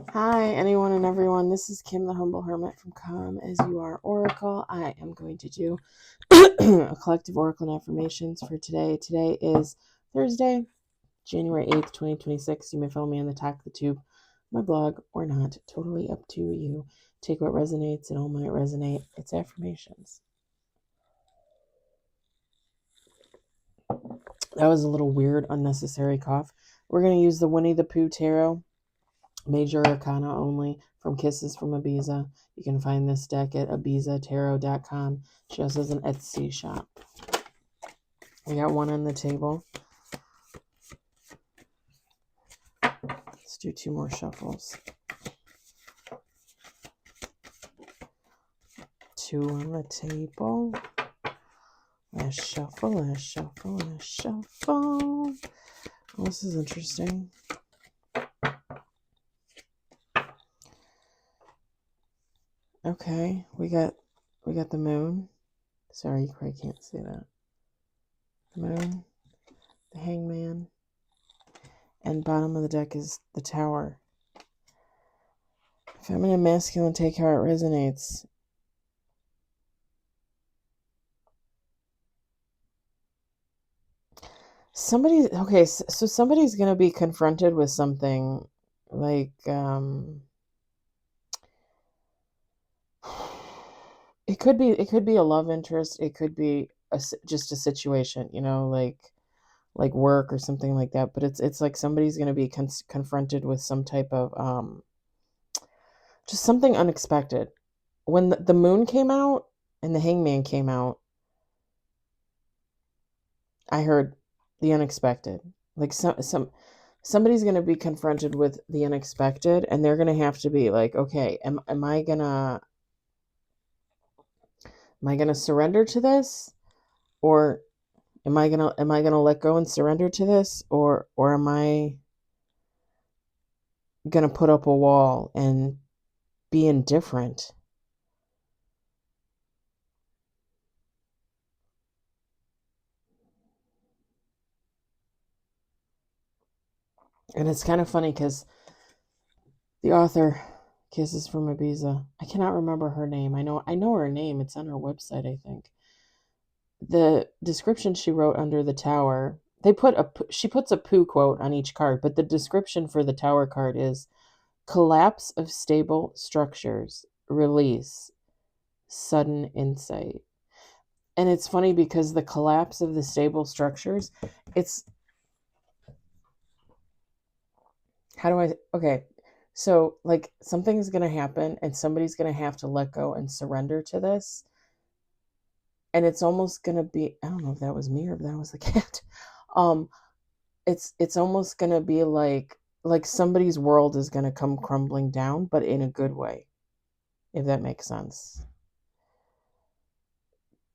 Hi, anyone and everyone. This is Kim, the Humble Hermit from Come As You Are Oracle. I am going to do a collective oracle and affirmations for today. Today is Thursday, January 8th, 2026. You may follow me on the Talk the Tube, my blog, or not. Totally up to you. Take what resonates, and all might resonate. It's affirmations. That was a little weird, unnecessary cough. We're going to use the Winnie the Pooh Tarot. Major Arcana only from Kisses from Ibiza. You can find this deck at ibizatarot.com. She also has an Etsy shop. We got one on the table. Let's do two more shuffles. Two on the table. Last shuffle, last shuffle, last shuffle. Oh, this is interesting. Okay, we got the moon. Sorry, you probably can't see that. The moon, the hangman, and bottom of the deck is the tower. Feminine, masculine, take how it resonates. So somebody's going to be confronted with something like, it could be a love interest. It could be just a situation, like work or something like that. But it's like somebody's going to be confronted with some type of, just something unexpected. When the moon came out and the hangman came out, I heard the unexpected. Like somebody's going to be confronted with the unexpected, and they're going to have to be like, okay, am I going to surrender to this, or am I going to let go and surrender to this, or am I going to put up a wall and be indifferent? And it's kind of funny because the author, Kisses from Ibiza, I cannot remember her name. I know her name. It's on her website, I think. The description she wrote under the tower, she puts a poo quote on each card, but the description for the tower card is collapse of stable structures, release, sudden insight. And it's funny because the collapse of the stable structures, it's okay, so like something's going to happen and somebody's going to have to let go and surrender to this, and it's almost going to be, I don't know if that was me or if that was the cat. It's almost going to be like somebody's world is going to come crumbling down, but in a good way, if that makes sense.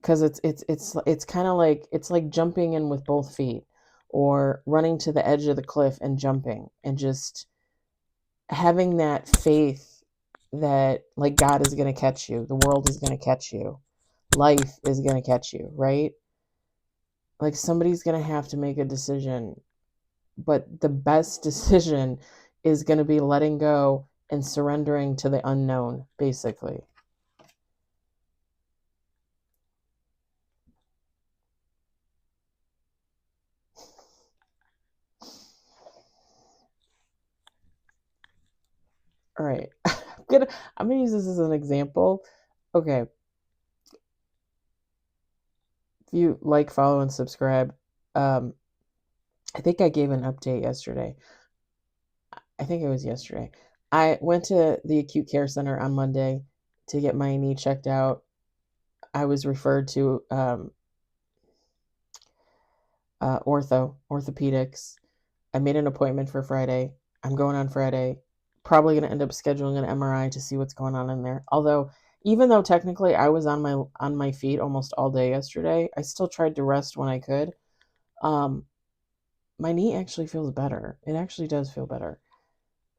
Because it's kind of like, it's like jumping in with both feet, or running to the edge of the cliff and jumping, and just having that faith that like God is going to catch you, the world is going to catch you, life is going to catch you, right? Like somebody's going to have to make a decision, but the best decision is going to be letting go and surrendering to the unknown, basically. All right. I'm gonna use this as an example. Okay. If you like, follow, and subscribe, I think I gave an update yesterday. I think it was yesterday. I went to the acute care center on Monday to get my knee checked out. I was referred to orthopedics. I made an appointment for Friday. I'm going on Friday. Probably going to end up scheduling an MRI to see what's going on in there. Although, even though technically I was on my feet almost all day yesterday, I still tried to rest when I could. My knee actually feels better. It actually does feel better,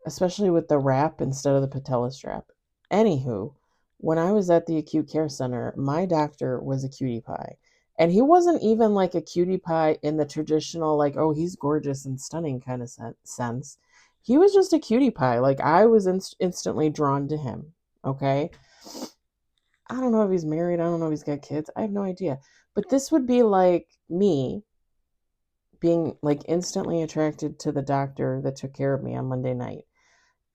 especially with the wrap instead of the patella strap. Anywho, when I was at the acute care center, my doctor was a cutie pie. And he wasn't even like a cutie pie in the traditional, like, oh, he's gorgeous and stunning kind of sense. He was just a cutie pie. Like, I was instantly drawn to him. Okay. I don't know if he's married. I don't know if he's got kids. I have no idea. But this would be like me being like instantly attracted to the doctor that took care of me on Monday night.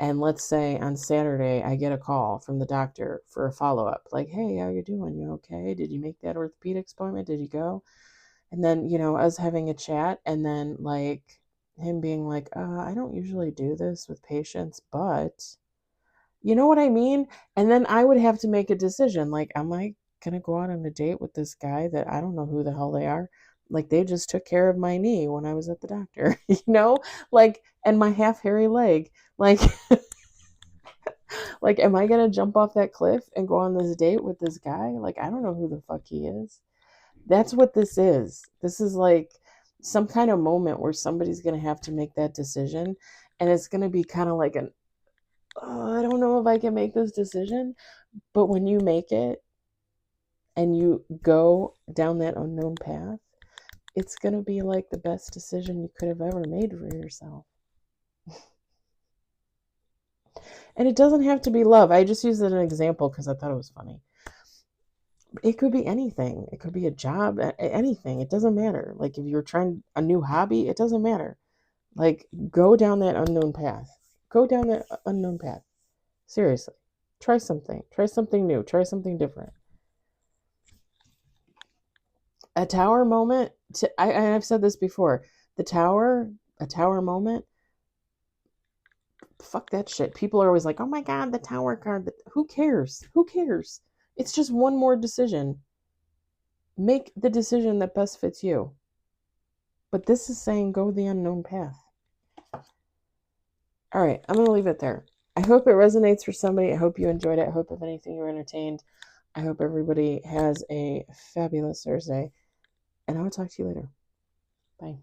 And let's say on Saturday, I get a call from the doctor for a follow up. Like, hey, how you doing? You okay? Did you make that orthopedic appointment? Did you go? And then, us having a chat, and then like him being like, I don't usually do this with patients, but you know what I mean? And then I would have to make a decision. Like, am I going to go out on a date with this guy that I don't know who the hell they are? Like, they just took care of my knee when I was at the doctor, Like, and my half hairy leg. Like, like, am I going to jump off that cliff and go on this date with this guy? Like, I don't know who the fuck he is. That's what this is. This is like some kind of moment where somebody's going to have to make that decision. And it's going to be kind of like I don't know if I can make this decision. But when you make it and you go down that unknown path, it's going to be like the best decision you could have ever made for yourself. And it doesn't have to be love. I just used it as an example because I thought it was funny. It could be anything. It could be a job, anything. It doesn't matter. Like, if you're trying a new hobby, it doesn't matter. Like, go down that unknown path. Go down that unknown path. Seriously. Try something. Try something new. Try something different. A tower moment, I've said this before. A tower moment, fuck that shit. People are always like, oh my God, the tower card. Who cares? Who cares? It's just one more decision. Make the decision that best fits you. But this is saying go the unknown path. All right, I'm going to leave it there. I hope it resonates for somebody. I hope you enjoyed it. I hope, if anything, you were entertained. I hope everybody has a fabulous Thursday. And I will talk to you later. Bye.